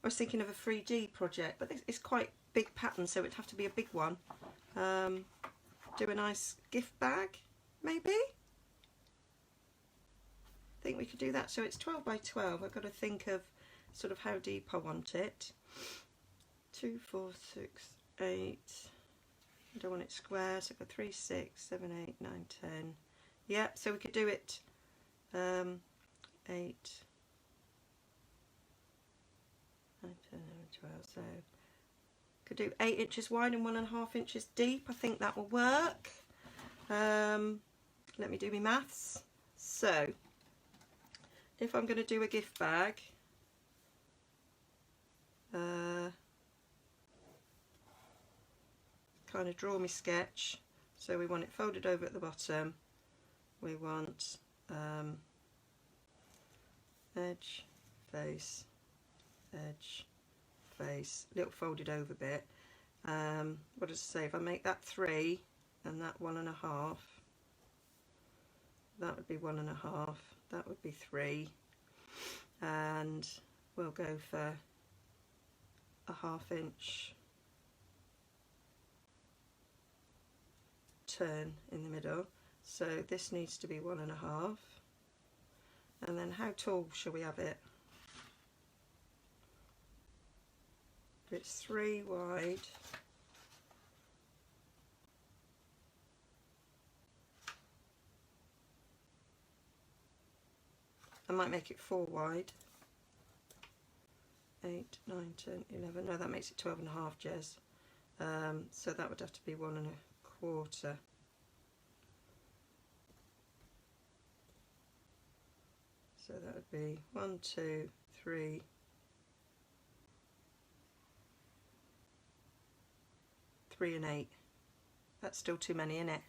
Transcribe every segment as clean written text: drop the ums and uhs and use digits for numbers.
I was thinking of a 3D project, but it's quite big pattern, so it'd have to be a big one. Do a nice gift bag, maybe? I think we could do that. So it's 12 by 12. I've got to think of sort of how deep I want it. 2, 4, 6, 8. I don't want it square, so I've got 3, 6, 7, 8, 9, 10. Yeah, so we could do it 8, 9, 10, 11, 12. So could do 8 inches wide and 1.5 inches deep. I think that will work. Let me do my maths. So if I'm going to do a gift bag, kind of draw my sketch. So we want it folded over at the bottom. We want edge, face, edge, face, little folded over bit. What does it say? If I make that 3 and that 1.5, that would be 1.5, that would be 3, and we'll go for a 1/2 inch turn in the middle. So this needs to be 1.5, and then how tall shall we have it? It's 3 wide, I might make it 4 wide. 8, 9, 10, 11. No, that makes it 12.5, Jez. So that would have to be 1.25. So that would be 1, 2, 3, 3 and 8. That's still too many, isn't it?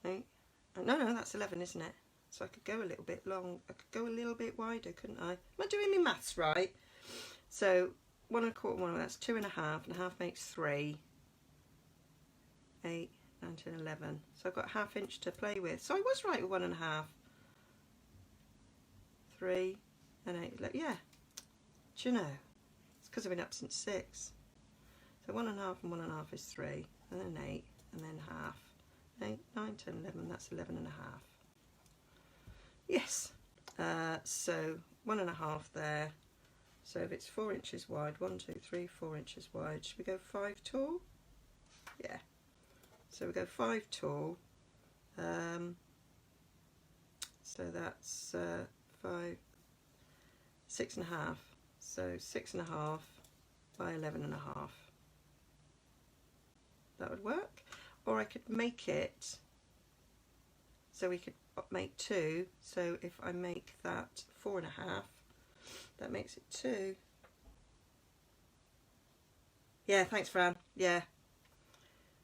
8. No, that's 11, isn't it? So I could go a little bit long. I could go a little bit wider, couldn't I? Am I doing my maths right? So 1.25, 1, that's 2.5, and 1/2 makes 3. 8, 9, 10, 11. So I've got 1/2 inch to play with. So I was right with 1.5. 3 and 8. Yeah. Do you know? It's because I've been up since 6. So 1.5 and 1.5 is 3, and then 8, and then 1/2. 8, 9, 10, 11. That's 11.5. Yes. So 1.5 there. So if it's 4 inches wide, 1, 2, 3, 4 inches wide. Should we go 5 tall? Yeah. So we go 5 tall. So that's 5, 6.5. So 6.5 by 11.5. That would work. Or I could make it so we could make 2. So if I make that 4.5, that makes it 2. Yeah, thanks, Fran. Yeah.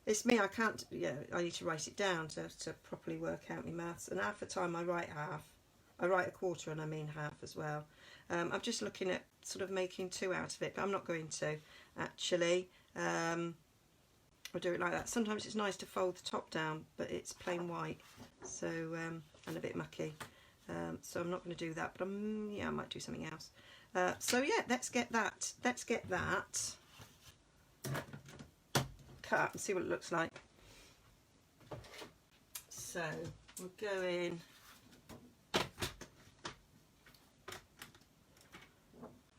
It's me, I can't, yeah, I need to write it down to properly work out my maths. And half the time I write half. I write 1/4 and I mean half as well. I'm just looking at sort of making 2 out of it, but I'm not going to, actually. I'll do it like that. Sometimes it's nice to fold the top down, but it's plain white, so and a bit mucky. So I'm not going to do that, but yeah, I might do something else. So yeah, let's get that. Let's get that cut up and see what it looks like. So we'll go in.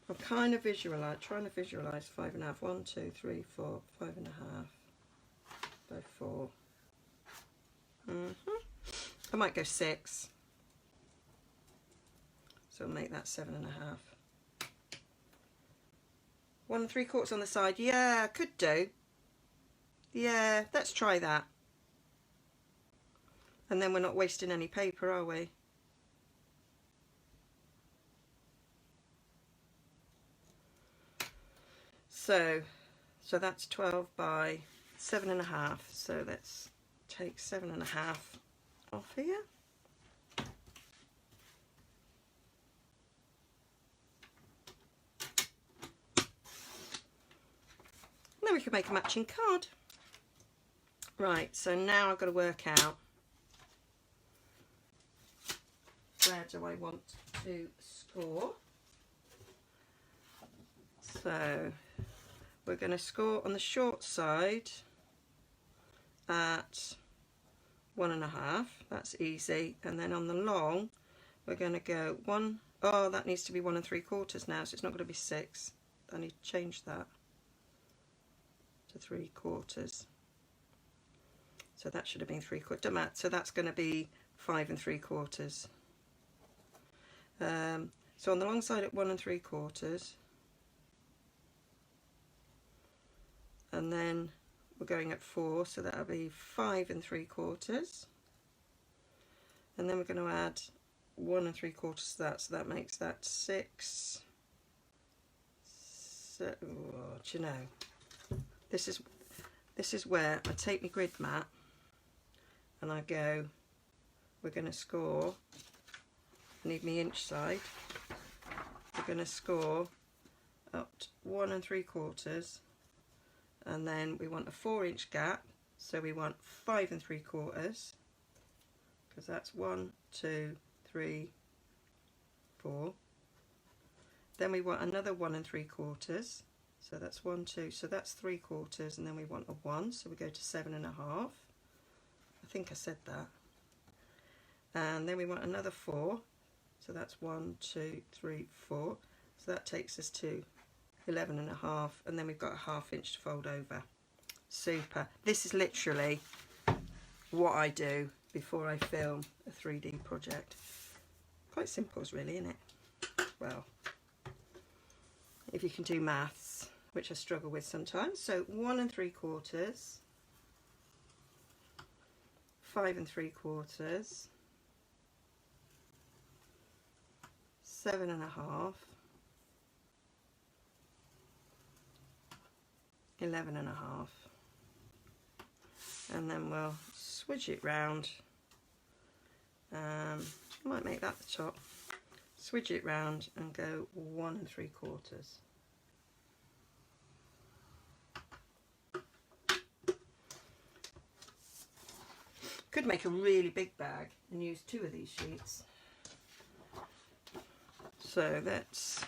I'm kind of trying to visualise 5.5. 1, 2, 3, 4, 5.5 by 4. I might go 6. So I'll make that 7.5. 1 3/4 on the side. Yeah, I could do. Yeah, let's try that. And then we're not wasting any paper, are we? So that's 12 by 7.5. So let's take 7.5 off here. Then we can make a matching card. Right, so now I've got to work out where do I want to score. So we're going to score on the short side at 1.5, that's easy, and then on the long we're going to go 1, oh that needs to be 1 3/4 now, so it's not going to be 6, I need to change that to 3/4, so that should have been 3/4, doesn't matter, so that's going to be 5 3/4. So on the long side at 1 3/4, and then we're going at 4, so that'll be 5 3/4, and then we're going to add 1 3/4 to that, so that makes that 6. So, oh, do you know, this is where I take my grid mat and I go, we're going to score, I need my inch side, we're going to score up to 1 3/4, and then we want a 4-inch gap, so we want 5 3/4, because that's 1 2 3 4. Then we want another 1 3/4, so that's 1 2, so that's 3/4, and then we want a 1, so we go to 7.5. I think I said that. And then we want another 4, so that's 1 2 3 4, so that takes us to 11.5, and then we've got a 1/2 inch to fold over. Super. This is literally what I do before I film a 3D project. Quite simple, really, isn't it? Well, if you can do maths, which I struggle with sometimes. So 1 3/4, 5 3/4, 7.5, 11.5, and then we'll switch it round. Might make that the top. Switch it round and go 1 3/4. Could make a really big bag and use 2 of these sheets. So let's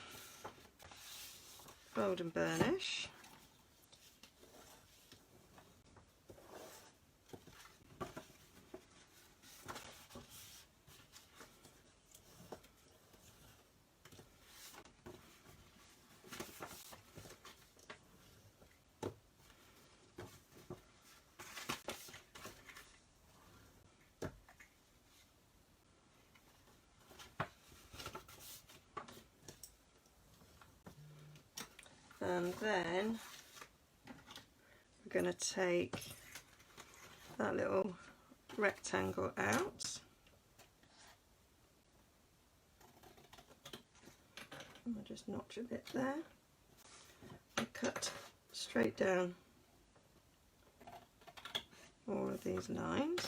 fold and burnish. And then we're going to take that little rectangle out. And I'll just notch a bit there and cut straight down all of these lines.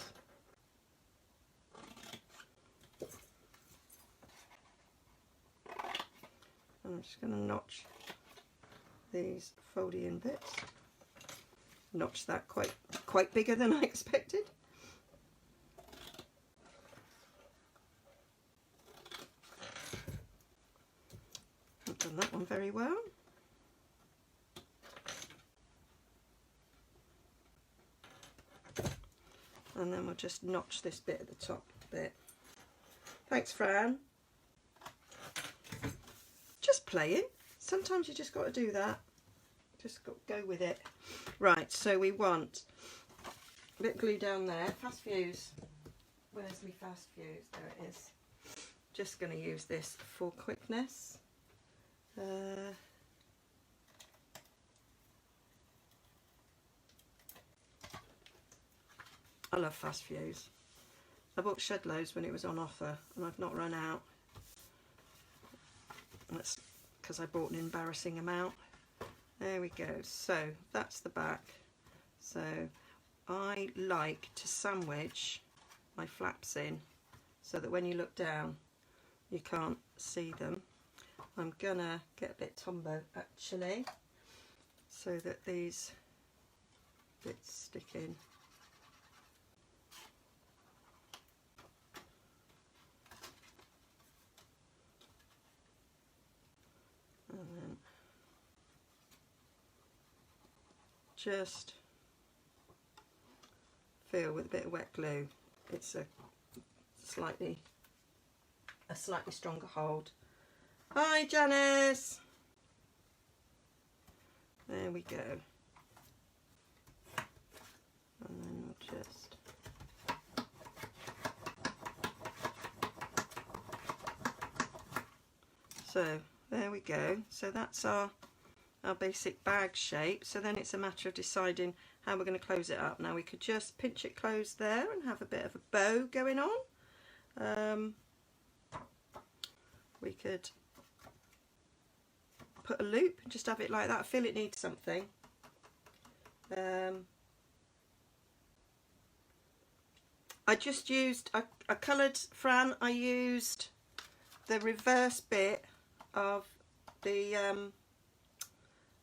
And I'm just going to notch these foldy in bits. Notch that quite bigger than I expected. I've done that one very well. And then we'll just notch this bit at the top bit. Thanks, Fran. Just playing. Sometimes you just got to do that. Just got to go with it. Right, so we want a bit of glue down there. Fast fuse. Where's my fast fuse? There it is. Just going to use this for quickness. I love fast fuse. I bought shed loads when it was on offer and I've not run out. That's because I bought an embarrassing amount. There we go. So that's the back. So I like to sandwich my flaps in so that when you look down you can't see them. I'm gonna get a bit Tombow actually so that these bits stick in. And then just feel with a bit of wet glue it's a slightly stronger hold. Hi Janice! There we go. And then we'll just so there we go. So that's our basic bag shape. So then it's a matter of deciding how we're going to close it up. Now we could just pinch it closed there and have a bit of a bow going on. We could put a loop and just have it like that. I feel it needs something. I just used a coloured Fran. I used the reverse bit of the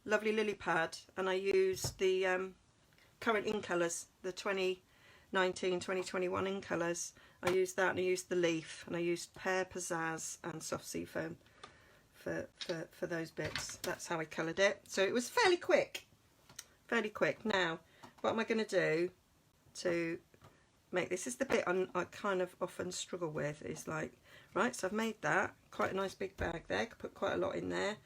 lovely lily pad, and I used the current in colours, the 2019-2021 in colours. I used that, and I used the leaf, and I used pear, pizzazz and soft sea foam for those bits. That's how I coloured it. So it was fairly quick. Now what am I going to do to make this is the bit I kind of often struggle with, is like, right, so I've made that quite a nice big bag there, could put quite a lot in there.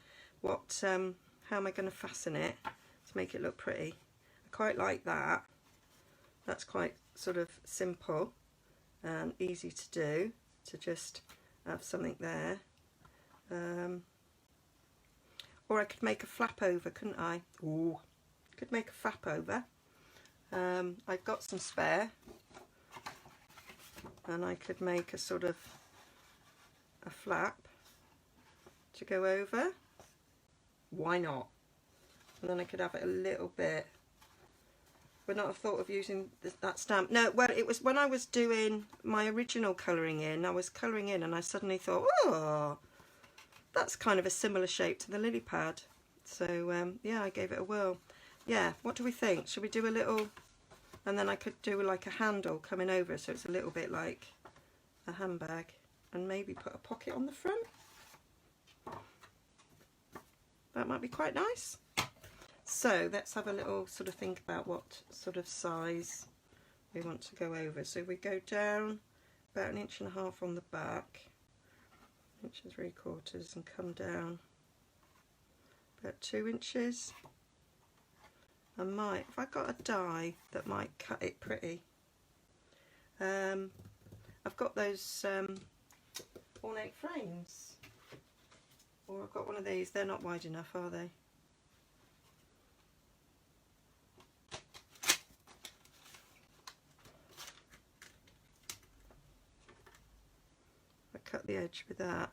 What how am I going to fasten it to make it look pretty? I quite like that. That's quite sort of simple and easy to do, to just have something there. Or I could make a flap over, couldn't I? Ooh, could make a flap over. I've got some spare, and I could make a sort of a flap to go over. Why not? And then I could have it a little bit. Would not have thought of using that stamp. No, well, it was when I was doing my original colouring in. I was colouring in, and I suddenly thought, oh, that's kind of a similar shape to the lily pad. So yeah, I gave it a whirl. Yeah, what do we think? Should we do a little, and then I could do like a handle coming over, so it's a little bit like a handbag, and maybe put a pocket on the front. That might be quite nice. So let's have a little sort of think about what sort of size we want to go over. So we go down about 1.5 inches on the back, 1.75 inches, and come down about 2 inches. I might, if I got a die that might cut it pretty. I've got those ornate frames, or I've got one of these. They're not wide enough, are they? I cut the edge with that.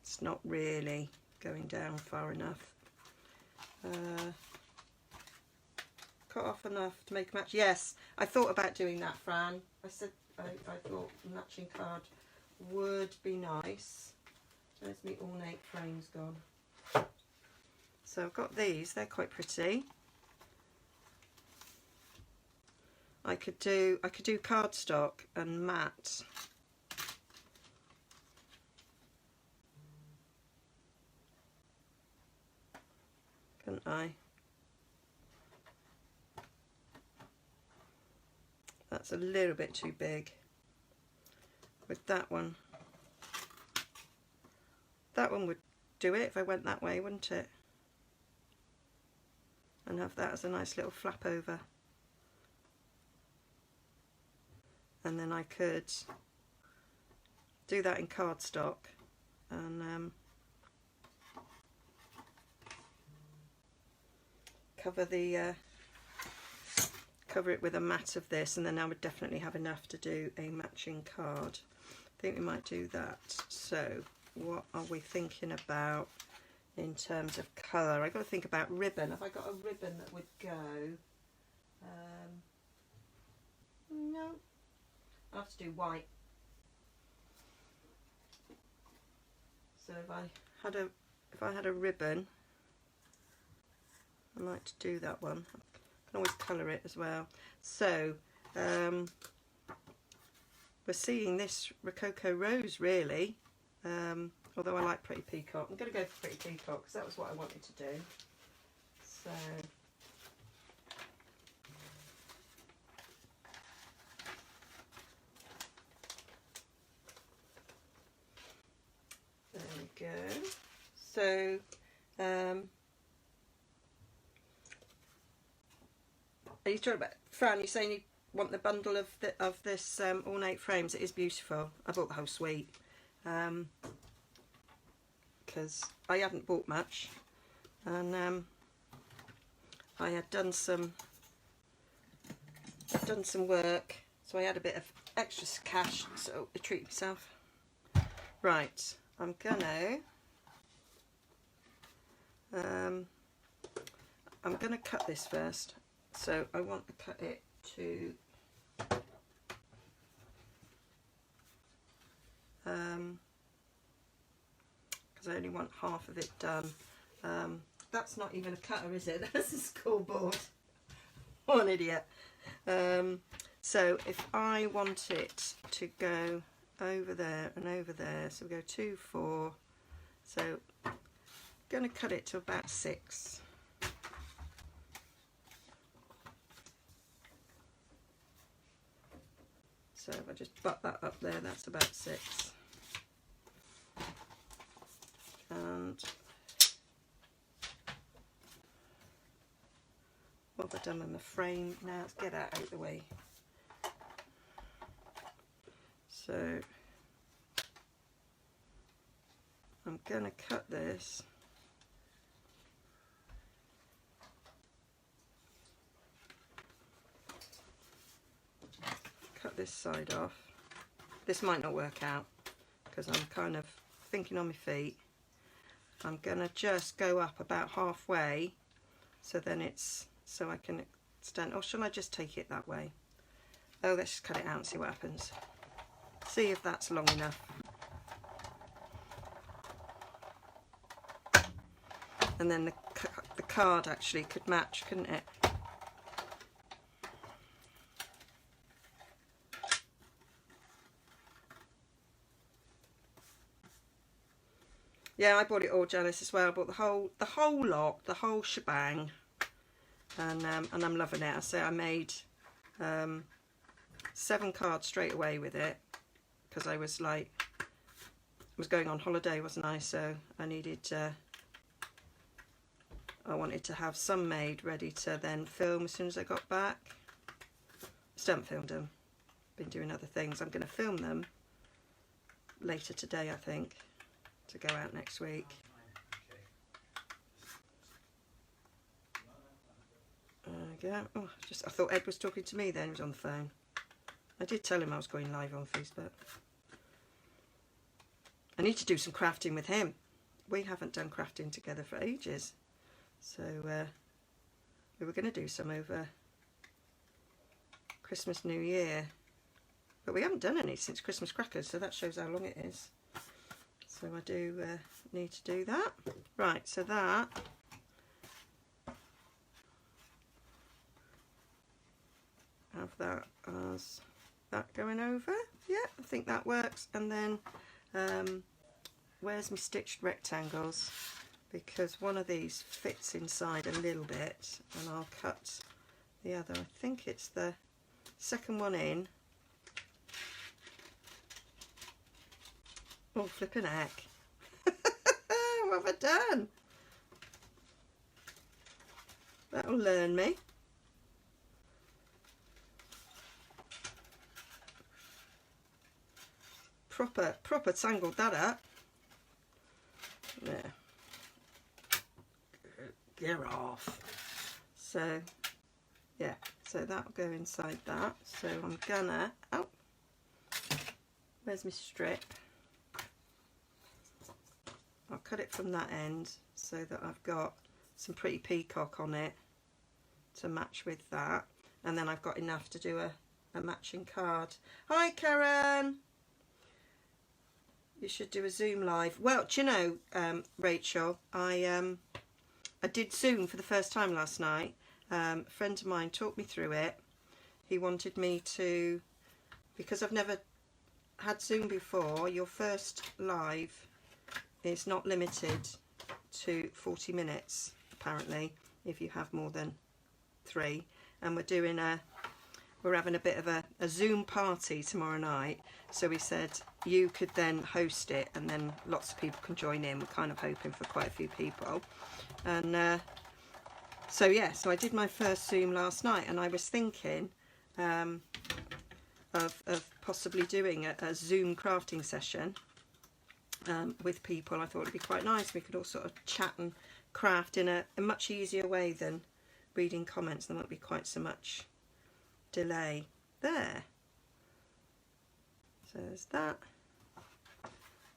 It's not really going down far enough. Cut off enough to make a match. Yes, I thought about doing that, Fran. I said I thought a matching card would be nice. Where's my ornate frames gone? So I've got these. They're quite pretty. I could do cardstock and matte. Couldn't I? That's a little bit too big. With that one would do it if I went that way, wouldn't it? And have that as a nice little flap over. And then I could do that in cardstock and cover it with a mat of this, and then I would definitely have enough to do a matching card. I think we might do that. So what are we thinking about in terms of colour? I've got to think about ribbon. Have I got a ribbon that would go? No, I'll have to do white. So if I had a ribbon, I might do that one. I can always colour it as well. So we're seeing this Rococo Rose really, although I like Pretty Peacock. I'm going to go for Pretty Peacock because that was what I wanted to do. So So are you talking about, Fran, you're saying you want the bundle of this ornate frames? It is beautiful. I bought the whole suite because I hadn't bought much, and I had done some work, so I had a bit of extra cash, so I treat myself. Right, I'm gonna cut this first. So I want to cut it to because I only want half of it done. That's not even a cutter, is it? That's a scoreboard. What an idiot. So if I want it to go over there and over there, so we go 2, 4, so I'm going to cut it to about 6. So if I just butt that up there, that's about 6. And what have I done with my frame? Now let's get that out of the way. So I'm going to cut this side off. This might not work out because I'm kind of thinking on my feet. I'm going to just go up about halfway, so then it's, so I can extend. Or shall I just take it that way? Oh, let's just cut it out and see what happens. See if that's long enough. And then the card actually could match, couldn't it? Yeah, I bought it all, Janice, as well. I bought the whole lot, the whole shebang, and I'm loving it. I say I made 7 cards straight away with it because I was like, I was going on holiday, wasn't I? So I needed, I wanted to have some made ready to then film as soon as I got back. Still haven't filmed them. Been doing other things. I'm going to film them later today, I think, to go out next week. Yeah. Oh, I thought Ed was talking to me then. He was on the phone. I did tell him I was going live on Facebook. I need to do some crafting with him. We haven't done crafting together for ages. So we were going to do some over Christmas, New Year. But we haven't done any since Christmas crackers, so that shows how long it is. So I do need to do that. Right, so that have that as that going over. Yeah, I think that works. And then where's my stitched rectangles? Because one of these fits inside a little bit, and I'll cut the other. I think it's the second one in. Oh, flipping heck. What have I done? That'll learn me. Proper tangled that up. There. Get off. So, yeah. So that'll go inside that. So I'm gonna... Oh! Where's my strip? I'll cut it from that end so that I've got some pretty peacock on it to match with that, and then I've got enough to do a matching card. Hi Karen! You should do a Zoom live. Well, do you know, Rachel, I did Zoom for the first time last night. A friend of mine taught me through it. He wanted me to, because I've never had Zoom before, your first live is not limited to 40 minutes, apparently, if you have more than 3. And we're doing a we're having a bit of a Zoom party tomorrow night. So we said you could then host it and then lots of people can join in. We're kind of hoping for quite a few people. And so yeah, so I did my first Zoom last night, and I was thinking of possibly doing a Zoom crafting session with people. I thought it'd be quite nice. We could all sort of chat and craft in a much easier way than reading comments. There won't be quite so much delay there. So there's that,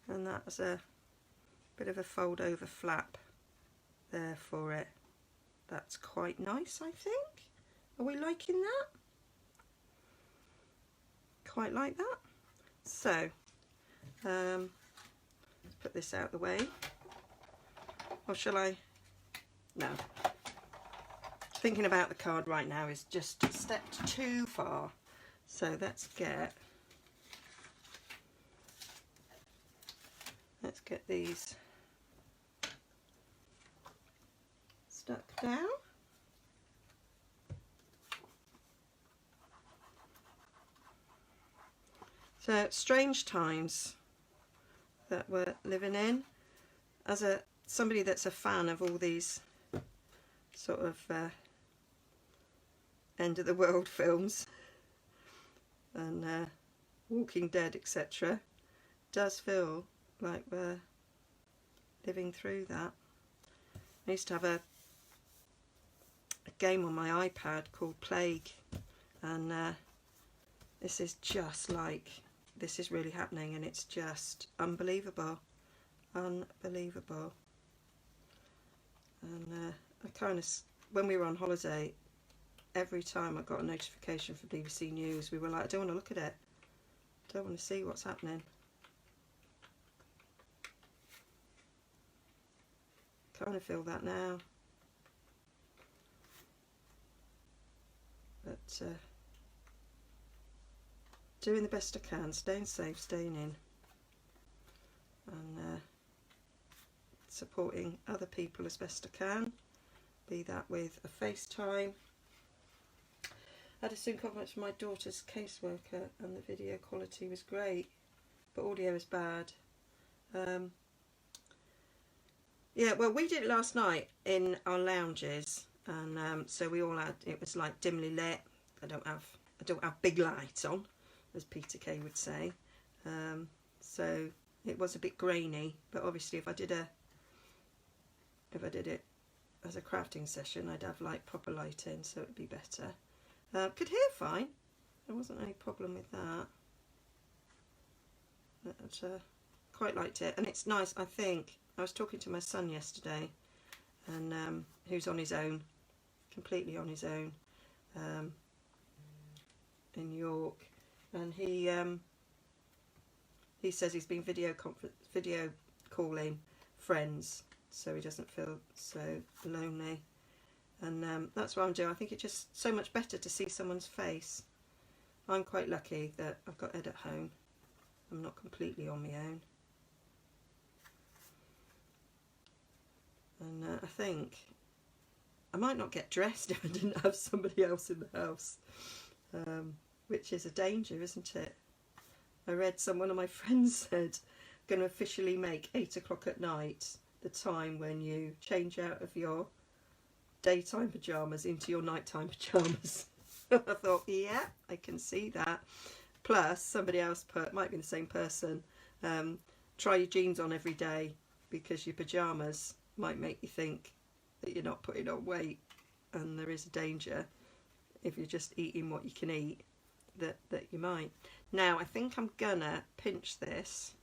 and that's a bit of a fold over flap there for it. That's quite nice, I think. Are we liking that? Quite like that. So let's put this out the way. Or shall I? No. Thinking about the card right now is just a step too far. So let's get these stuck down. So strange times that we're living in. As somebody that's a fan of all these sort of end of the world films and Walking Dead, etc., does feel like we're living through that. I used to have a game on my iPad called Plague, and this is just like, this is really happening, and it's just unbelievable. Unbelievable. And I kind of, when we were on holiday, every time I got a notification from BBC News, we were like, I don't want to look at it. I don't want to see what's happening. Kind of feel that now. But doing the best I can, staying safe, staying in, and supporting other people as best I can, be that with a FaceTime. I had a Zoom conference with my daughter's caseworker, and the video quality was great, but audio was bad. Yeah, well, we did it last night in our lounges, and so we all had, it was like dimly lit. I don't have big lights on, as Peter Kay would say. So it was a bit grainy, but obviously if I did it as a crafting session, I'd have like proper lighting, so it'd be better. Could hear fine. There wasn't any problem with that. But quite liked it, and it's nice. I think I was talking to my son yesterday, and who's on his own, completely on his own, in York, and he says he's been video calling friends, so he doesn't feel so lonely. And that's what I'm doing. I think it's just so much better to see someone's face. I'm quite lucky that I've got Ed at home. I'm not completely on my own. And I think I might not get dressed if I didn't have somebody else in the house, which is a danger, isn't it? I read one of my friends said, going to officially make 8 o'clock at night the time when you change out of your daytime pyjamas into your nighttime pyjamas. I thought, yeah, I can see that. Plus, somebody else put, might be the same person, try your jeans on every day because your pyjamas might make you think that you're not putting on weight, and there is a danger if you're just eating what you can eat that you might. Now I think I'm gonna pinch this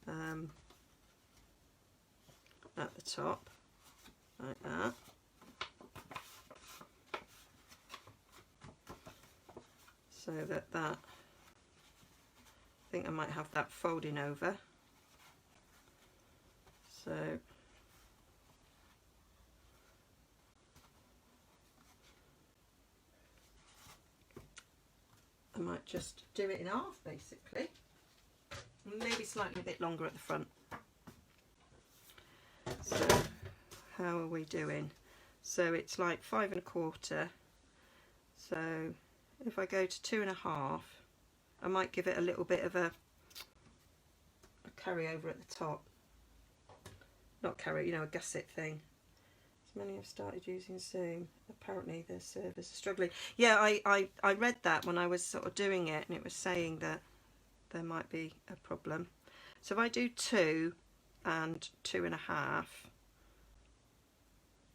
at the top like that, so that I think I might have that folding over, so I might just do it in half basically, maybe slightly a bit longer at the front. So how are we doing? So it's like 5 1/4, So if I go to 2.5, I might give it a little bit of a carry over at the top. Not carry, you know, a gusset thing. As many have started using Zoom. Apparently their servers are struggling. Yeah, I read that when I was sort of doing it, and it was saying that there might be a problem. So if I do 2 and 2.5,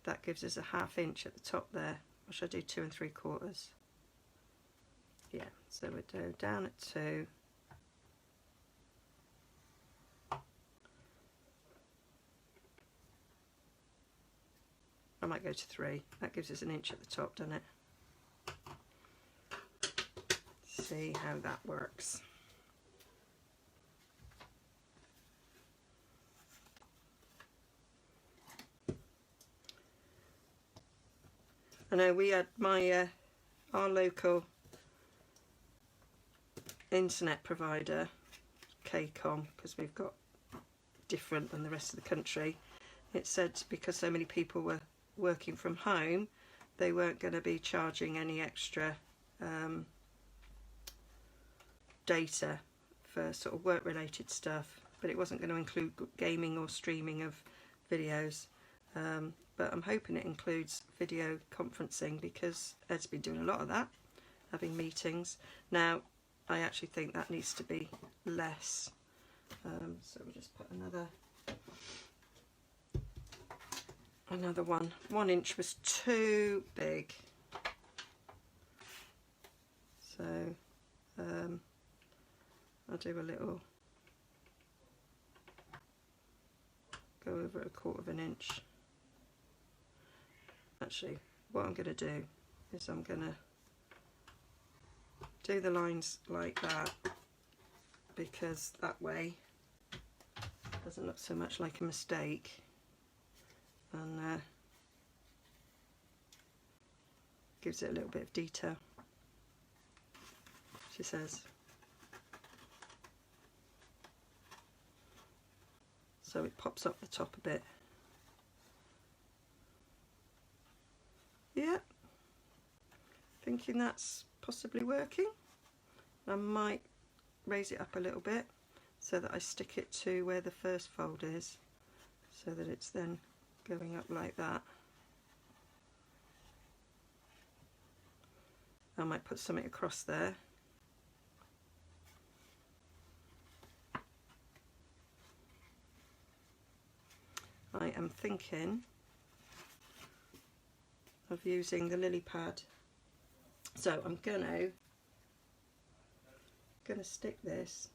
that gives us a 1/2 inch at the top there. Or should I do 2 3/4? Yeah, so we'll go down at 2. I might go to 3. That gives us an inch at the top, doesn't it? See how that works. I know we had my our local internet provider, KCOM, because we've got different than the rest of the country. It said because so many people were working from home, they weren't going to be charging any extra data for sort of work related stuff, but it wasn't going to include gaming or streaming of videos. But I'm hoping it includes video conferencing, because Ed's been doing a lot of that, having meetings. Now, I actually think that needs to be less. So we'll just put another one. 1 inch was too big. So I'll do a little, go over 1/4 inch. Actually, what I'm going to do is I'm going to do the lines like that, because that way it doesn't look so much like a mistake, and gives it a little bit of detail, she says. So it pops up the top a bit. Yeah, thinking that's possibly working. I might raise it up a little bit so that I stick it to where the first fold is, so that it's then going up like that. I might put something across there. I am thinking of using the lily pad, so I'm gonna stick this.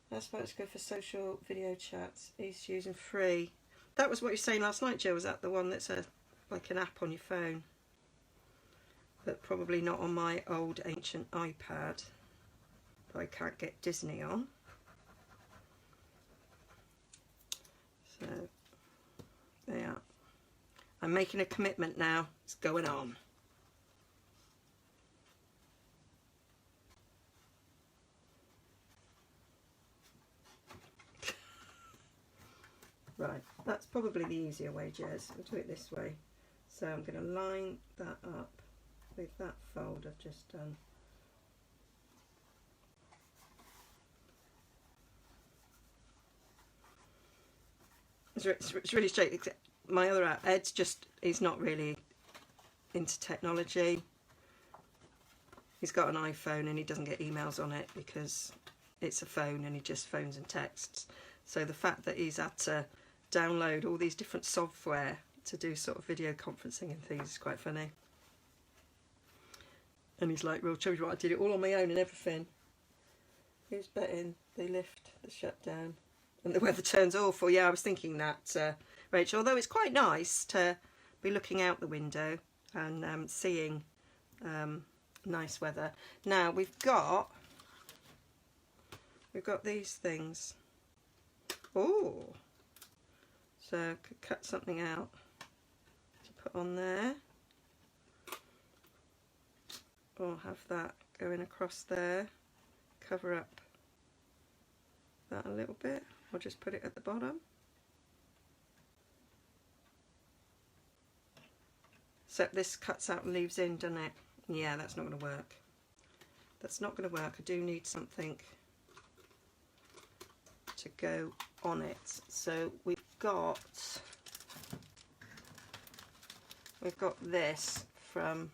That's why it's good for social video chats, easy to use and free. That was what you were saying last night, Joe. Was that the one that's like an app on your phone, but probably not on my old ancient iPad that I can't get Disney on? So there you are. I'm making a commitment now. It's going on. Right, that's probably the easier way, Jez. We'll do it this way. So I'm going to line that up with that fold I've just done. It's really straight. Except my other app, Ed's just, he's not really into technology. He's got an iPhone and he doesn't get emails on it because it's a phone and he just phones and texts. So the fact that he's had to download all these different software to do sort of video conferencing and things is quite funny. And he's like, real chubby, I did it all on my own and everything. Who's betting they lift the shutdown and the weather turns awful? Yeah, I was thinking that, Rachel, although it's quite nice to be looking out the window and seeing nice weather. Now we've got these things. Oh, so I could cut something out to put on there, or have that going across there, cover up that a little bit, or just put it at the bottom. Except this cuts out and leaves in, doesn't it? Yeah, that's not going to work. That's not going to work. I do need something to go on it. So we've got this from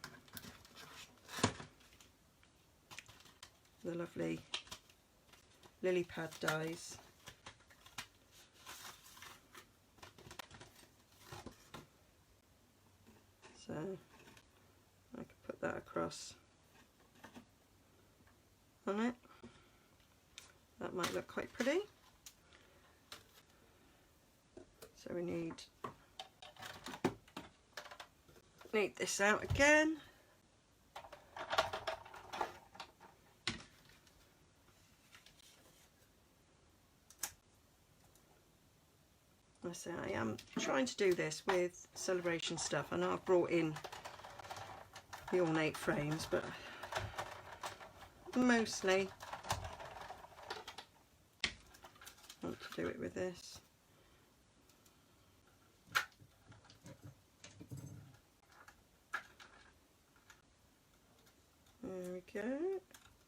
the lovely lily pad dies. So I could put that across on it. That might look quite pretty. So we need this out again. I say I am trying to do this with celebration stuff. I know I've brought in the ornate frames, but mostly I want to do it with this. There we go.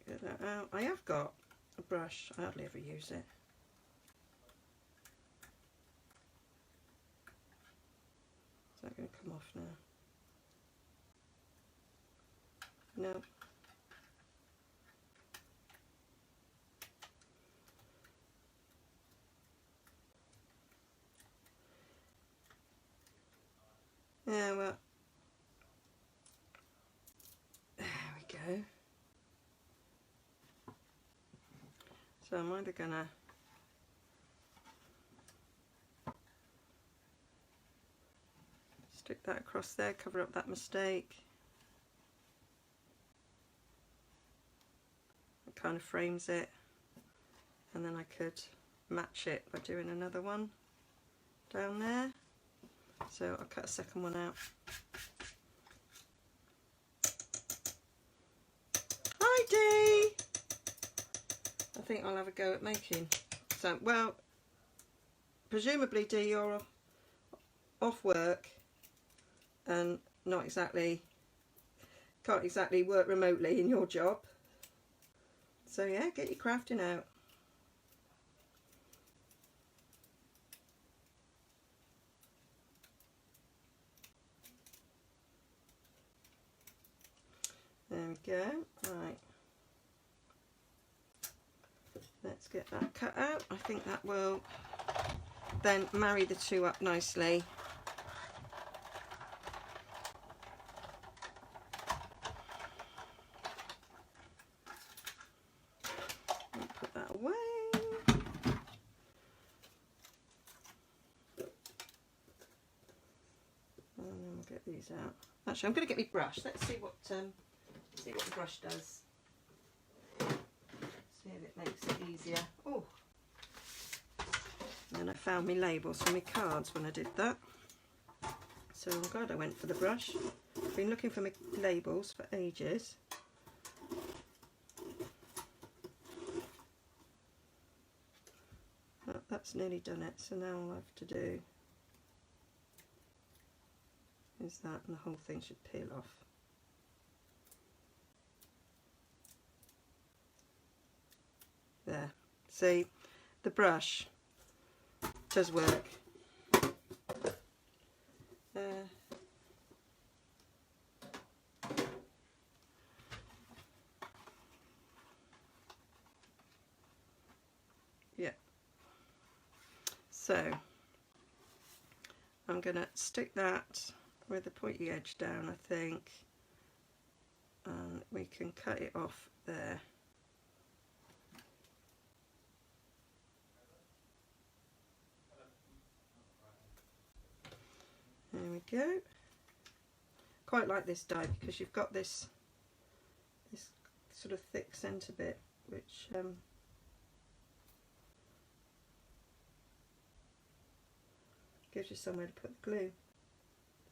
Get that out. I have got a brush. I hardly ever use it. Is that going to come off now? No. Yeah, well, there we go. So I'm either gonna stick that across there, cover up that mistake. It kind of frames it, and then I could match it by doing another one down there. So I'll cut a second one out. Hi Dee! I think I'll have a go at making. So, well, presumably Dee, you're off work and can't exactly work remotely in your job. So yeah, get your crafting out. There we go. Right. Let's get that cut out. I think that will then marry the two up nicely. Put that away. And then we'll get these out. Actually, I'm going to get my brush. Let's see what the brush does. See if it makes it easier. Oh, and then I found my labels for my cards when I did that. So I'm glad I went for the brush. I've been looking for my labels for ages. But that's nearly done it. So now all I have to do is that, and the whole thing should peel off. There. See, the brush does work. Yeah. So I'm going to stick that with the pointy edge down, I think, and we can cut it off there. There we go. Quite like this die because you've got this sort of thick centre bit, which gives you somewhere to put the glue.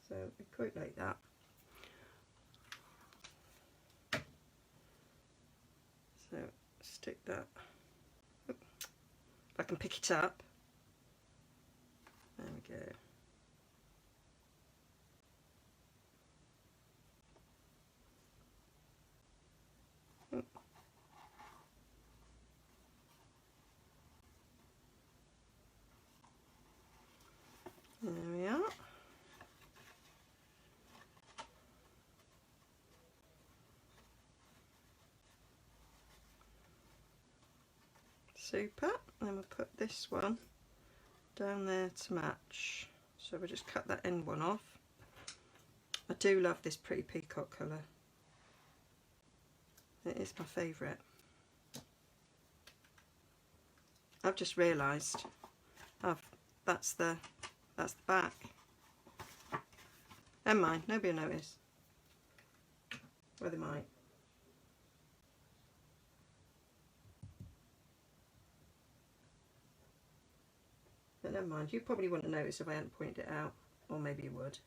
So I quite like that. So stick that. If I can pick it up. There we go. Super. Then we'll put this one down there to match. So we'll just cut that end one off. I do love this pretty peacock colour. It is my favourite. I've just realised that's the back. Never mind, nobody will notice. Well, they might. But never mind, you probably wouldn't notice if I hadn't pointed it out, or maybe you would.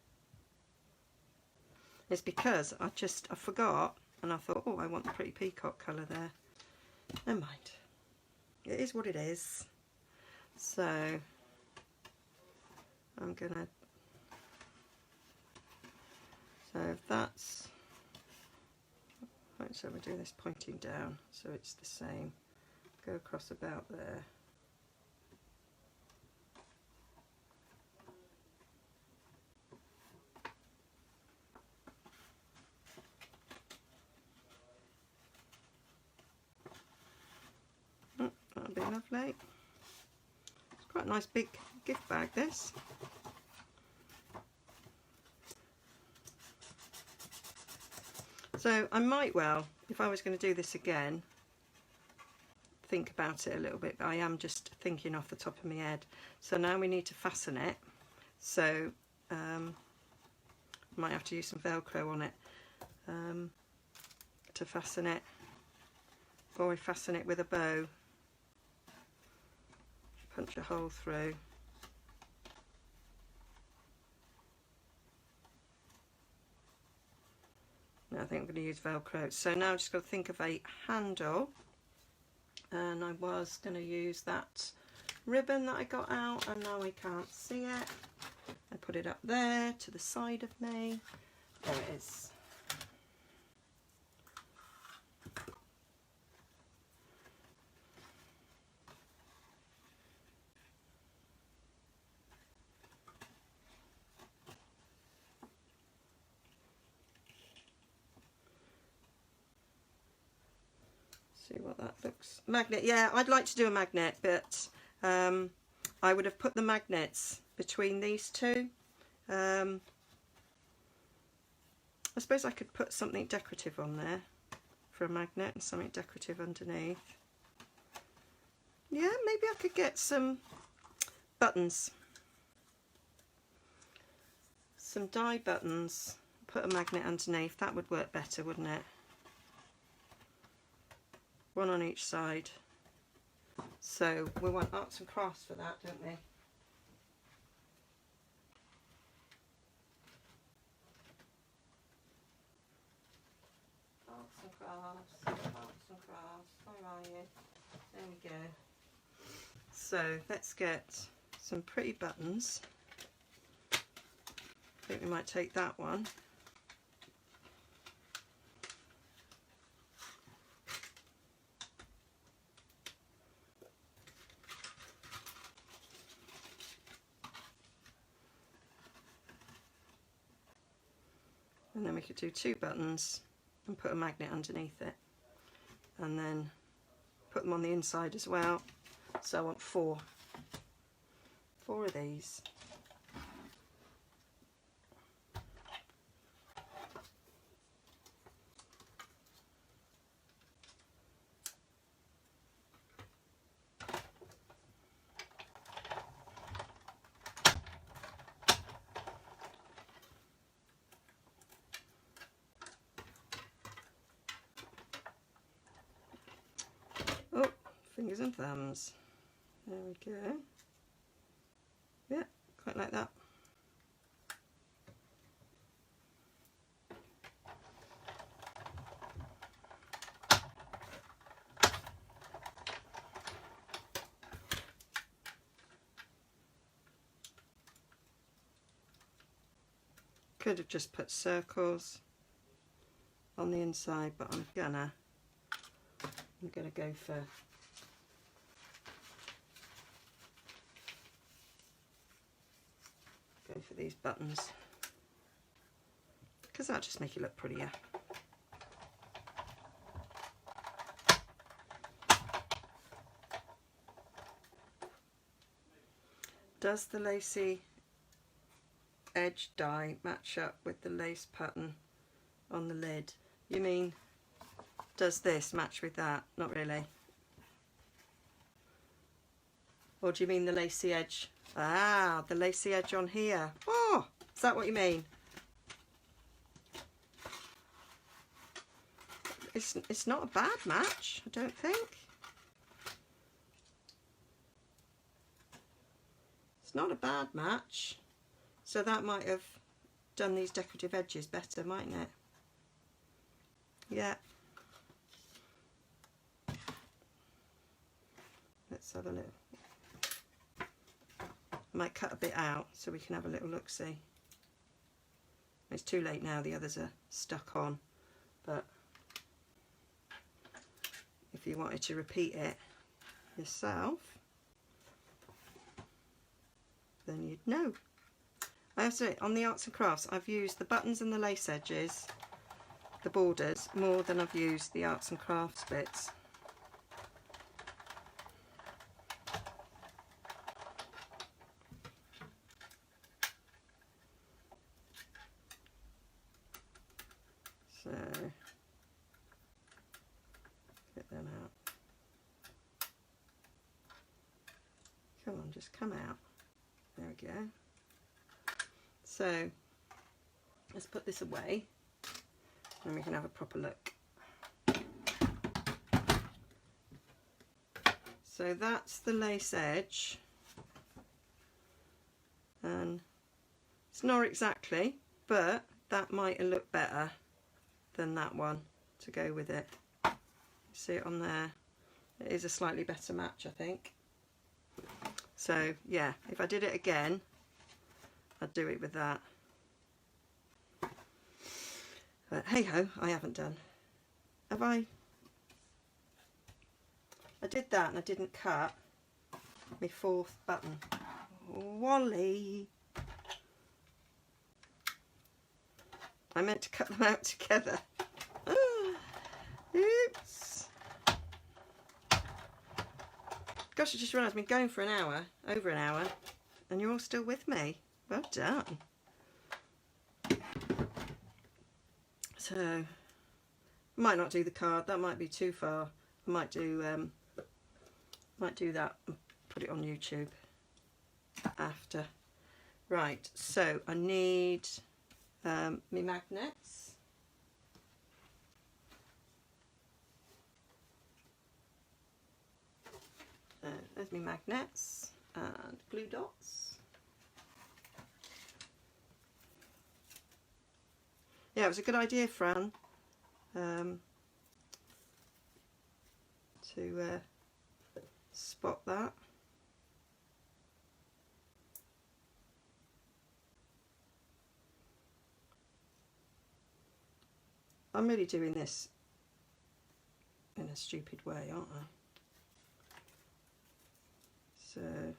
It's because I forgot, and I thought, oh, I want the pretty peacock colour there. Never mind. It is what it is. So I'm gonna. So if that's right, so we'll do this pointing down, so it's the same. Go across about there. That'll be lovely. It's quite a nice big gift bag, this. So I might well, if I was going to do this again, think about it a little bit, but I am just thinking off the top of my head. So now we need to fasten it. So might have to use some Velcro on it to fasten it, or we fasten it with a bow. Punch a hole through. No, I think I'm going to use Velcro. So now I've just got to think of a handle, and I was going to use that ribbon that I got out, and now I can't see it. I put it up there to the side of me. There it is. See what that looks. Magnet, yeah, I'd like to do a magnet, but I would have put the magnets between these two. I suppose I could put something decorative on there for a magnet and something decorative underneath. Yeah, maybe I could get some buttons, some die buttons, put a magnet underneath. That would work better, wouldn't it? One on each side. So we want arts and crafts for that, don't we? Arts and crafts, arts and crafts. Where are you? There we go. So let's get some pretty buttons. I think we might take that one. And then we could do two buttons and put a magnet underneath it, and then put them on the inside as well. So I want four of these. Oh, fingers and thumbs. There we go. Yeah, quite like that. Could have just put circles on the inside, but I'm gonna go for these buttons, because that'll just make it look prettier. Does the lacy edge die match up with the lace pattern on the lid? You mean, does this match with that? Not really. Or do you mean the lacy edge? Ah, the lacy edge on here. Oh, is that what you mean? It's not a bad match, I don't think. It's not a bad match. So that might have done these decorative edges better, mightn't it? Yeah. Let's have a little. I might cut a bit out so we can have a little look-see. It's too late now, the others are stuck on. But if you wanted to repeat it yourself, then you'd know. I have to say, on the arts and crafts, I've used the buttons and the lace edges, the borders, more than I've used the arts and crafts bits. So, get them out. Come on, just come out. There we go. So, let's put this away and we can have a proper look. So that's the lace edge, and it's not exactly, but that might look better than that one to go with it. See it on there? It is a slightly better match, I think. So yeah, if I did it again, I'd do it with that. But hey ho, I haven't done. Have I? I did that and I didn't cut my fourth button. Wally! I meant to cut them out together. Oops! Gosh, I just realised I've been going for an hour, over an hour, and you're all still with me. Well done. So, I might not do the card. That might be too far. I might do that and put it on YouTube after. Right. So I need my magnets. There's my magnets and glue dots. Yeah, it was a good idea, Fran, to spot that. I'm really doing this in a stupid way, aren't I? So I'm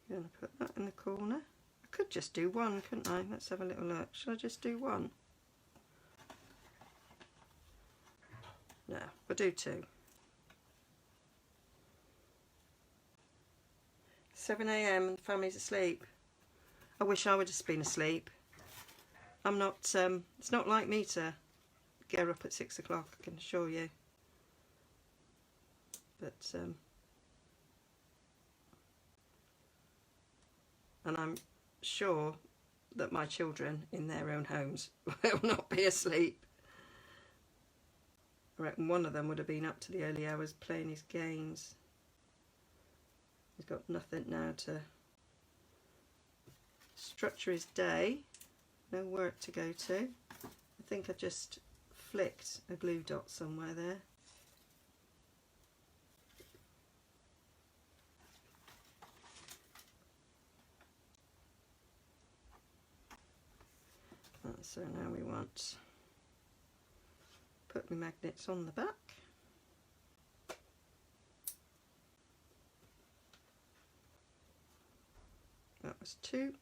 going to put that in the corner. I could just do one, couldn't I? Let's have a little look. Should I just do one? No, we'll do two. 7 AM and the family's asleep. I wish I would have been asleep. I'm not, it's not like me to get up at 6 o'clock, I can assure you. But, and I'm sure that my children in their own homes will not be asleep. I reckon one of them would have been up to the early hours playing his games. He's got nothing now to structure his day. No work to go to. I think I just flicked a glue dot somewhere there. So now we want put my magnets on the back. That was 2.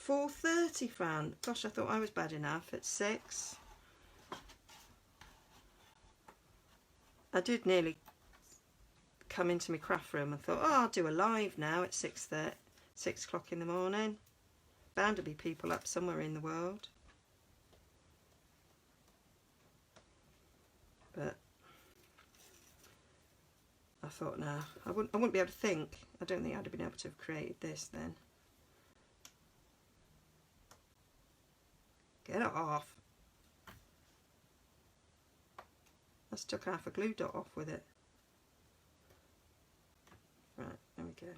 4:30, Fran. Gosh, I thought I was bad enough at 6. I did nearly come into my craft room and thought, oh, I'll do a live now at 6 o'clock in the morning. Bound to be people up somewhere in the world. But I thought, no, I wouldn't be able to think. I don't think I'd have been able to have created this then. Get it off. I just took half a glue dot off with it. Right, there we go.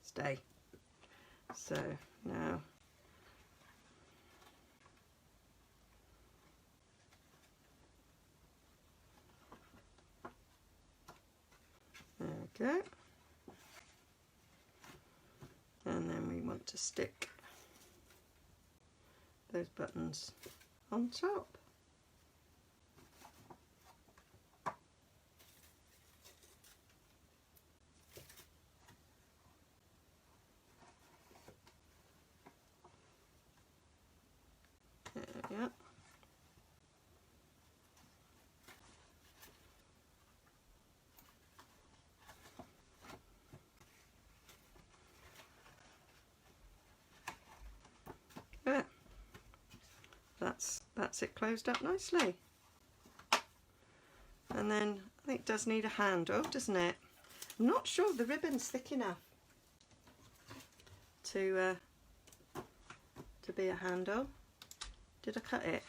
Stay. So now there we go. And then we want to stick those buttons on top. Yeah. Yeah. That's it closed up nicely. And then I think it does need a handle, doesn't it? I'm not sure the ribbon's thick enough to be a handle. Did I cut it?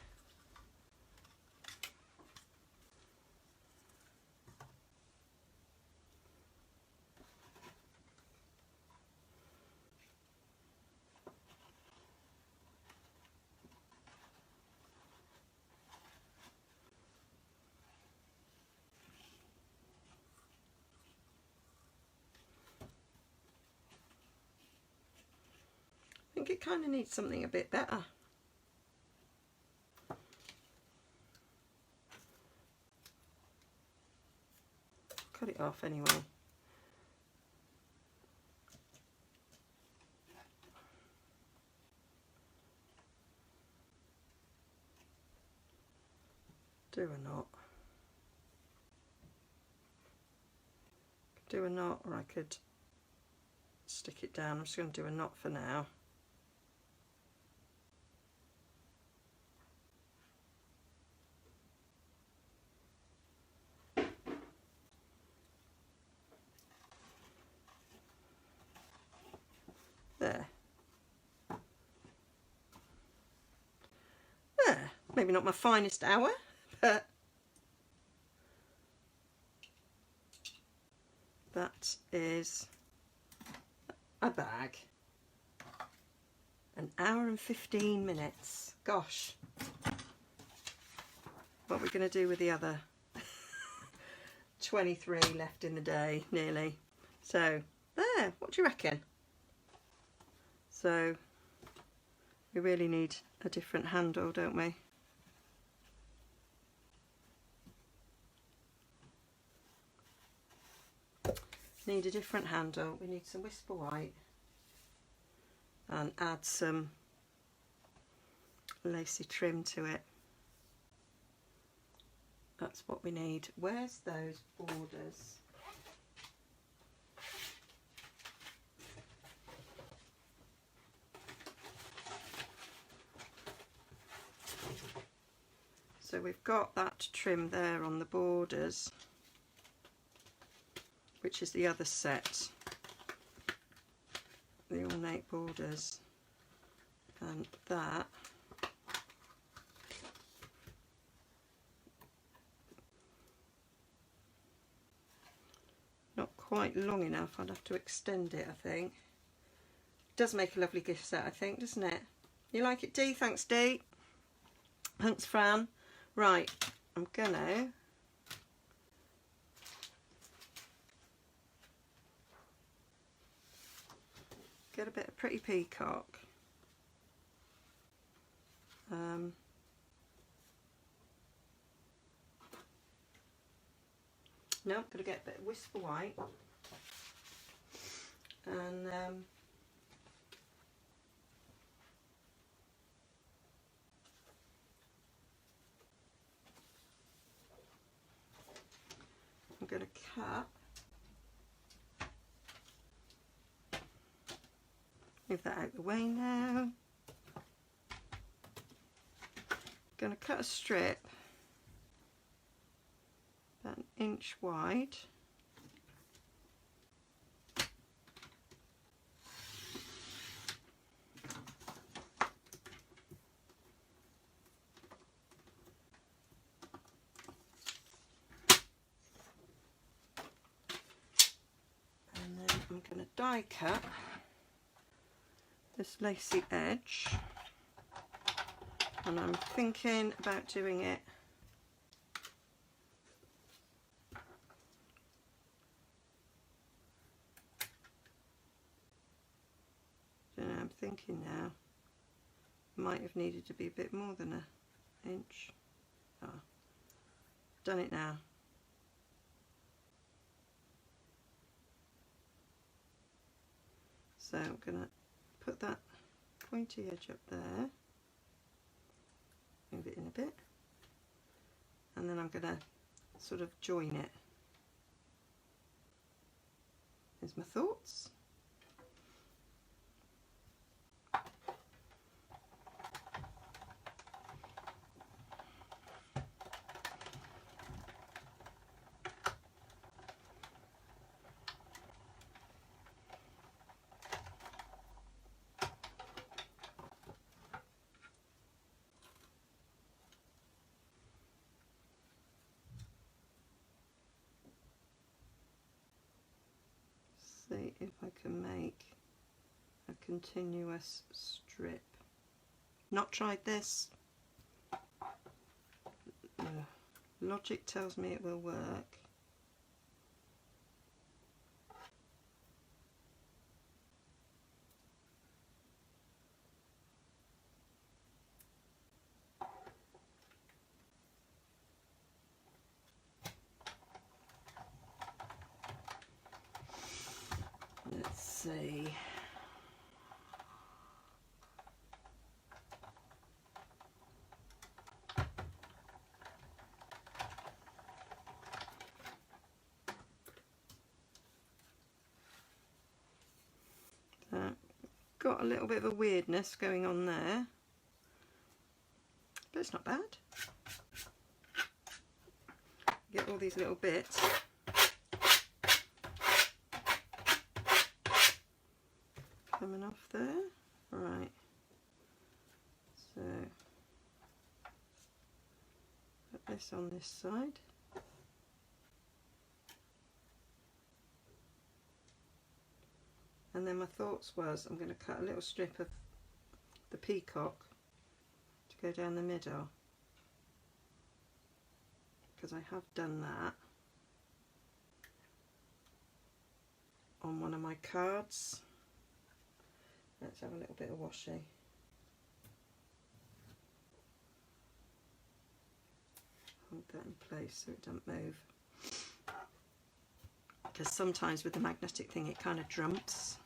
I think it kind of needs something a bit better. Cut it off anyway. Do a knot. Do a knot, or I could stick it down. I'm just going to do a knot for now. There. There. Maybe not my finest hour, but that is a bag. An hour and 15 minutes. Gosh. What are we going to do with the other 23 left in the day, nearly? So, there. What do you reckon? So, we really need a different handle, don't we? Need a different handle. We need some Whisper White and add some lacy trim to it. That's what we need. Where's those borders? So we've got that trim there on the borders, which is the other set, the ornate borders, and that not quite long enough. I'd have to extend it, I think. Does make a lovely gift set, I think, doesn't it? You like it, Dee? Thanks, Dee. Thanks, Fran. Right, I'm gonna get a bit of Pretty Peacock. No, I'm gonna get a bit of Whisper White and going to cut. Move that out the way now. Going to cut a strip about 1 inch wide. And then I'm going to die cut this lacy edge, and I'm thinking about doing it I'm thinking now might have needed to be a bit more than 1 inch. Oh, done it now. So I'm going to put that pointy edge up there, move it in a bit, and then I'm going to sort of join it. Here's my thoughts. See if I can make a continuous strip. Not tried this. Logic tells me it will work. Let's see. Got a little bit of a weirdness going on there, but it's not bad. Get all these little bits. Coming off there. Right. So put this on this side. And then my thoughts was I'm going to cut a little strip of the peacock to go down the middle, because I have done that on one of my cards. Let's have a little bit of washi. Hold that in place so it doesn't move, because sometimes with the magnetic thing it kind of drumps.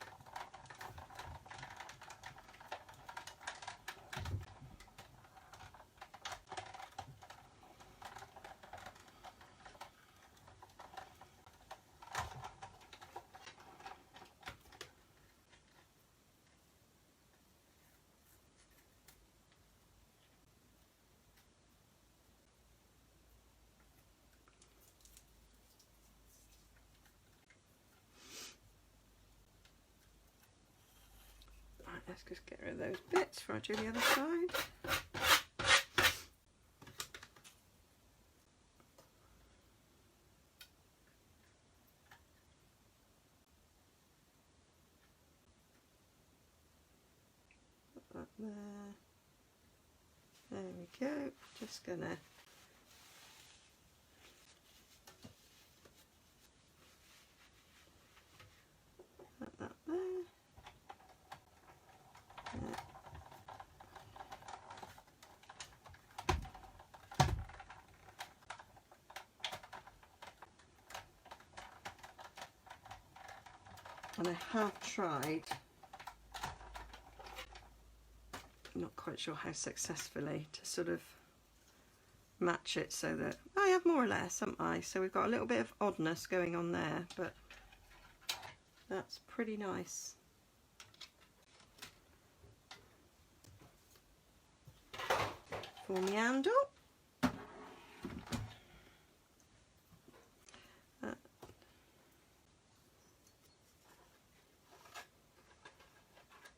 Let's just get rid of those bits before I do the other side. Put that there. There we go. Just gonna put that there. And I have tried, not quite sure how successfully, to sort of match it so that I have more or less, haven't I? So we've got a little bit of oddness going on there, but that's pretty nice. For my handle.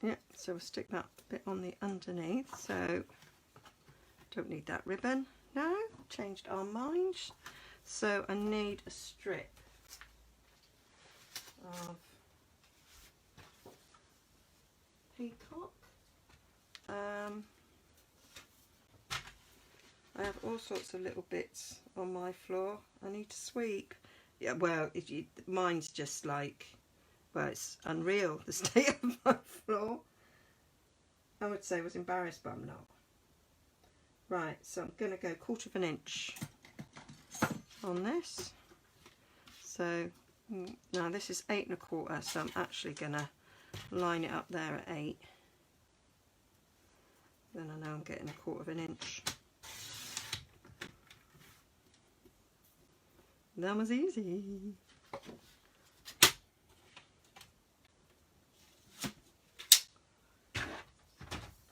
Yeah, so we'll stick that bit on the underneath. So don't need that ribbon now. Changed our minds. So I need a strip of peacock. I have all sorts of little bits on my floor. I need to sweep. Yeah, well, mine's just like, well, it's unreal, the state of my floor. I would say I was embarrassed, but I'm not. Right, so I'm going to go 1/4 of an inch on this. So now this is 8 1/4, so I'm actually going to line it up there at 8. Then I know I'm getting 1/4 of an inch. That was easy.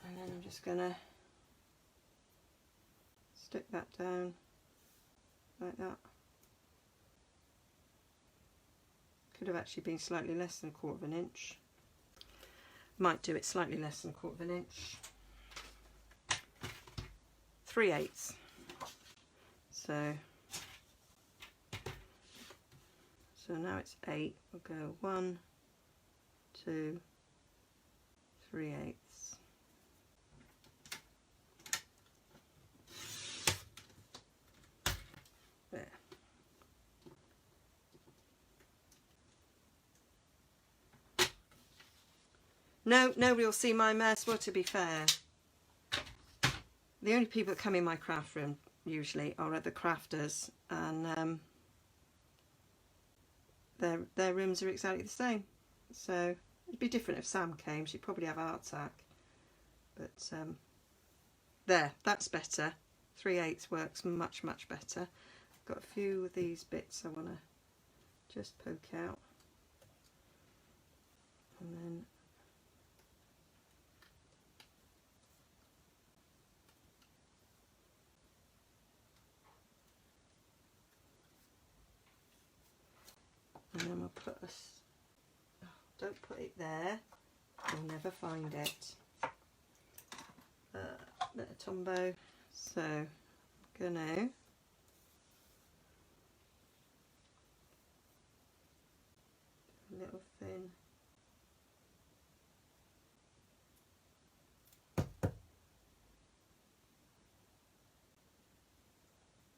And then I'm just going to stick that down like that. Could have actually been slightly less than 1/4 of an inch. Might do it slightly less than 1/4 of an inch. 3/8. So now it's 8. We'll go 1, 2, 3/8. There. No, nobody will see my mess. Well, to be fair, the only people that come in my craft room usually are other crafters, and their rooms are exactly the same. So it'd be different if Sam came. She'd probably have a heart attack. But there, that's better. 3/8 works much better. Got a few of these bits I want to just poke out, and then we'll put don't put it there, you'll never find it. Little Tombow. So I'm gonna do a little thin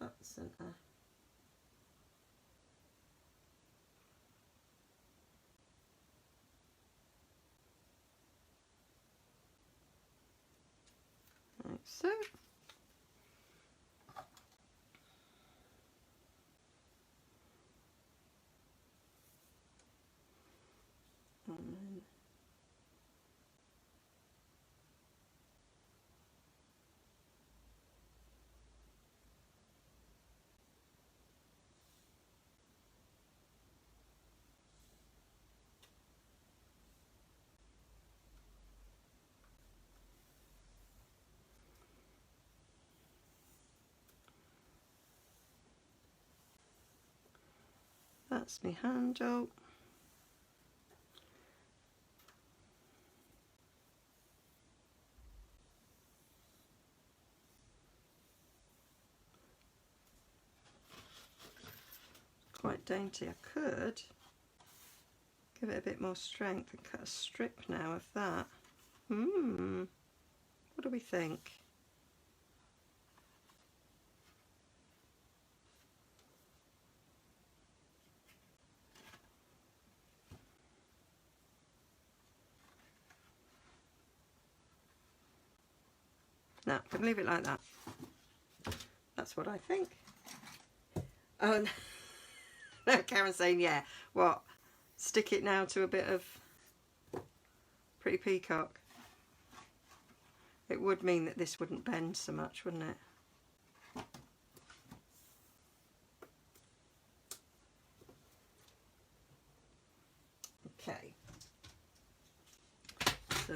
up the centre. Like so. And then that's my handle. Quite dainty. I could give it a bit more strength and cut a strip now of that. What do we think? No, I'm going to leave it like that. That's what I think. Oh, no, Karen's saying, yeah. What? Stick it now to a bit of Pretty Peacock. It would mean that this wouldn't bend so much, wouldn't it? So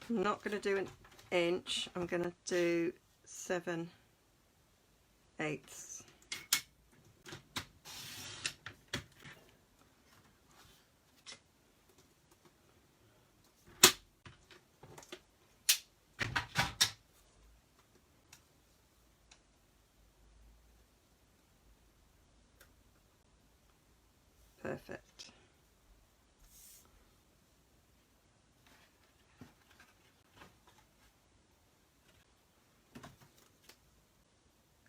I'm not going to do an inch, I'm going to do 7/8. Perfect.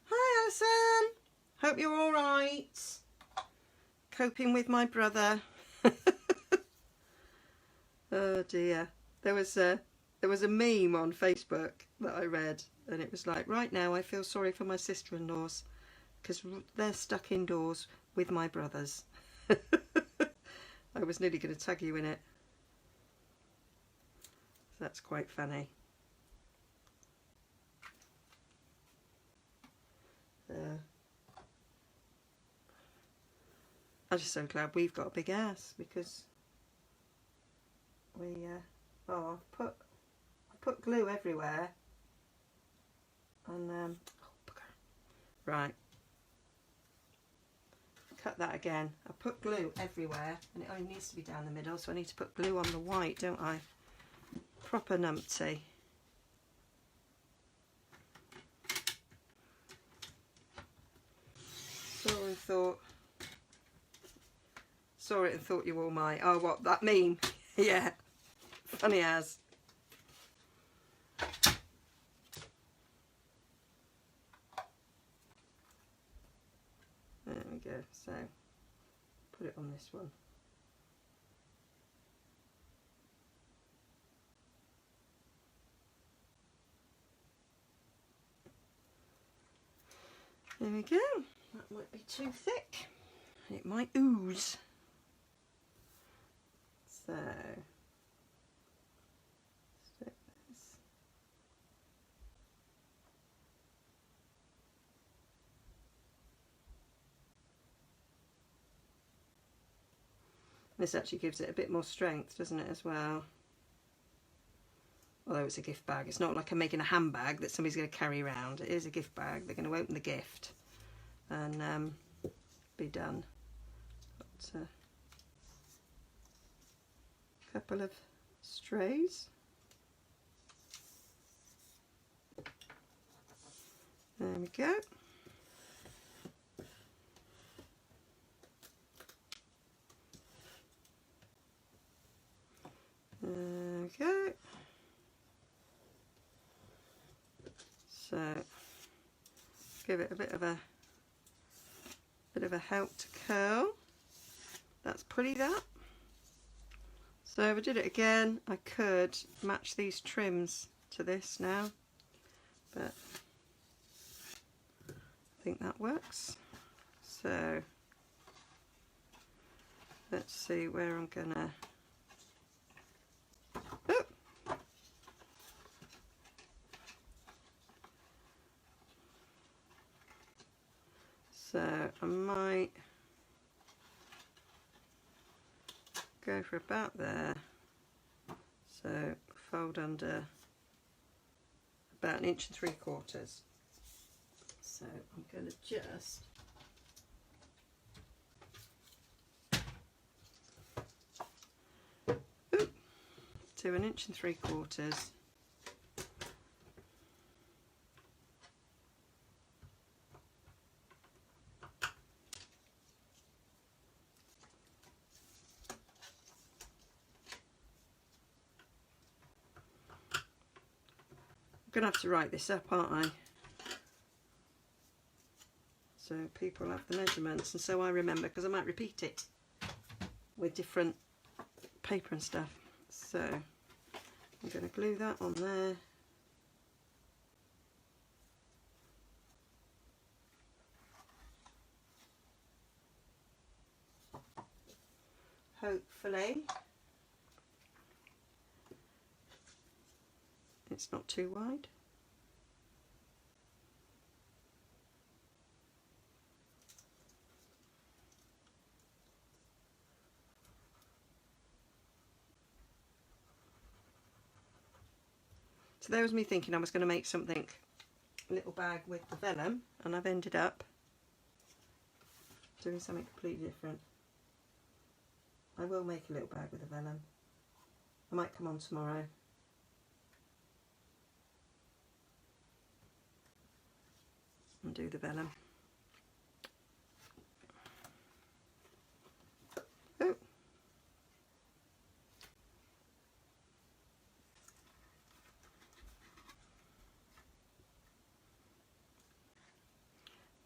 Hi Alison, hope you're all right. Coping with my brother. Oh dear. There was a meme on Facebook that I read, and it was like, right now I feel sorry for my sister-in-laws because they're stuck indoors with my brothers. I was nearly going to tag you in it. That's quite funny. I'm just so glad we've got a big ass, because we oh, I put glue everywhere, and right, cut that again. I put glue everywhere, and it only needs to be down the middle, so I need to put glue on the white, don't I? Proper numpty. Saw it and thought you all might. Oh, what, that meme? Yeah, funny as. There we go. So put it on this one. There we go. That might be too thick. It might ooze. So stick this. This actually gives it a bit more strength, doesn't it, as well? Although it's a gift bag, it's not like I'm making a handbag that somebody's going to carry around. It is a gift bag. They're going to open the gift and be done. Got a couple of strays. There we go. There we go. So give it a bit of a help to curl. That's pretty, that. So if I did it again, I could match these trims to this now, but I think that works. So let's see where I'm gonna. Oh. So I might go for about there. So fold under about 1 3/4 inches. So I'm going to just to 1 3/4 inches. I'm going to have to write this up, aren't I? So people have the measurements, and so I remember, because I might repeat it with different paper and stuff. So I'm going to glue that on there. Hopefully it's not too wide. So there was me thinking I was going to make something, a little bag with the vellum, and I've ended up doing something completely different. I will make a little bag with the vellum. I might come on tomorrow. And do the vellum. Oh.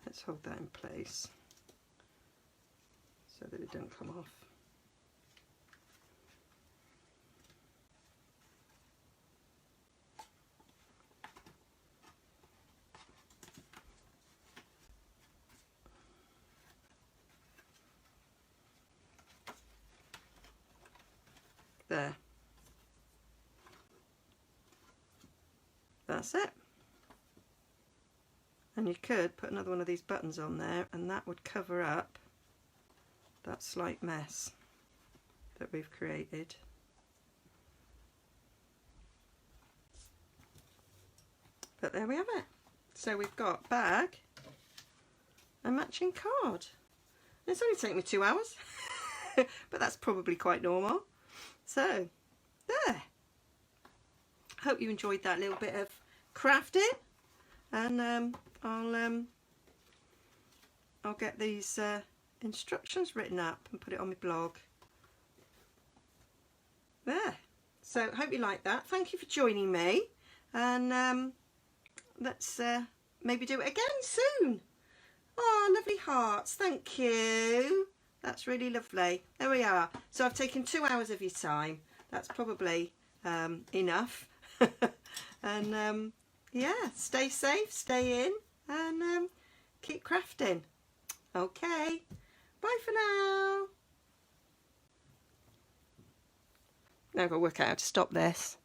Let's hold that in place so that it don't come off. There. That's it. And you could put another one of these buttons on there, and that would cover up that slight mess that we've created. But there we have it. So we've got bag and matching card. It's only taken me 2 hours, but that's probably quite normal. So there. Hope you enjoyed that little bit of crafting, and I'll get these instructions written up and put it on my blog. There. So hope you like that. Thank you for joining me, and let's maybe do it again soon. Oh, lovely hearts. Thank you. That's really lovely. There we are. So I've taken 2 hours of your time. That's probably enough. And yeah, stay safe, stay in, and keep crafting. Okay, bye for now. Now I've got to work out how to stop this.